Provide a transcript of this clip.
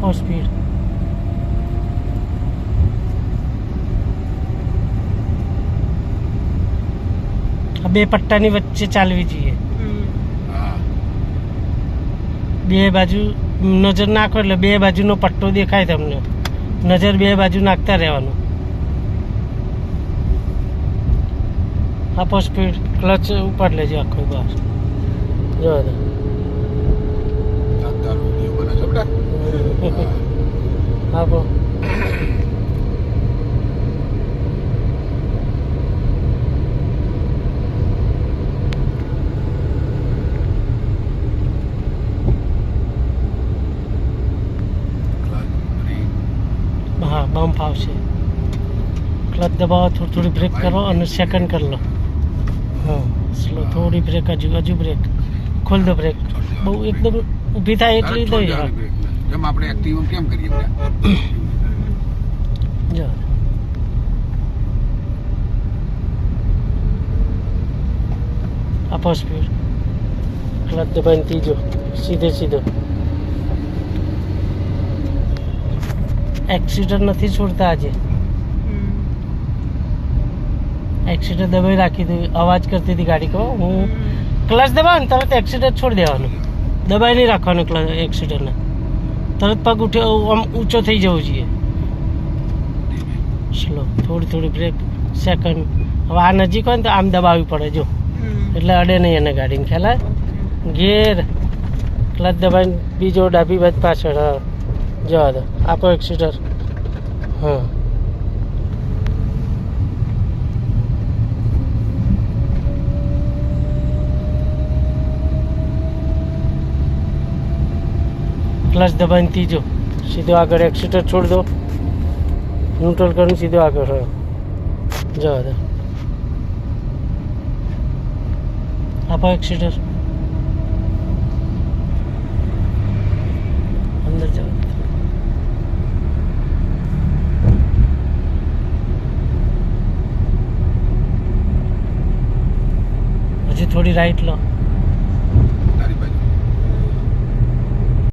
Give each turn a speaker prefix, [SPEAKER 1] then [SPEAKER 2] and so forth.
[SPEAKER 1] આપો સ્પીડ. આ બે પટ્ટાની વચ્ચે ચાલવી જોઈએ. બે બાજુ નજર નાખો એટલે બે બાજુનો પટ્ટો દેખાય તમને. નજર બે બાજુ નાખતા રહેવાનું. આપો સ્પીડ. ક્લચ ઉપર લેજો આખું બહાર. જો આપો. હા બમ્પ આવશે. ક્લચ દબાવો, થોડી બ્રેક કરો અને સેકન્ડ કરી લો. હા સ્લો. થોડી બ્રેક, હજુ બ્રેક. ખોલ દો બ્રેક. બહુ એકદમ ઊભી થાય એટલી દઈ. હા
[SPEAKER 2] જેમ આપણે એક્ટિવ કેમ કરીએ
[SPEAKER 1] જો આપો સ્પીડ. ક્લચ દબાઈને ત્રીજો સીધો. એક્સિટર નથી છોડતા આજે. એક્સિટર દબાઈ રાખી હતી, અવાજ કરતી હતી ગાડી. કહો હું ક્લચ દબાવ ને તરત એક્સિટર છોડી દેવાનું. દબાઈ નહીં રાખવાનું ક્લચ એક્સિટરને. તરત પગ ઉઠ્યો આમ ઊંચો થઈ જવો જોઈએ. સ્લો. થોડી બ્રેક. સેકન્ડ. હવે આ નજીક હોય ને તો આમ દબાવવી પડે જો, એટલે અડે નહીં એને ગાડીને. ખ્યાલ આવે. ગેર. ક્લચ દબાઈને બીજો ડાબી બાજુ પાછળ. હા જવા દો. આપો એક્સિટર. હા ક્લચ દબાઈને ત્રીજો સીધો આગળ. એક્સિટર છોડ દો. ન્યુટ્રલ કરીને સીધો આગળ. હા જવા દો. આપો એક્સિટર. અંદર જવા દો. હજી થોડી રાઈટ લો.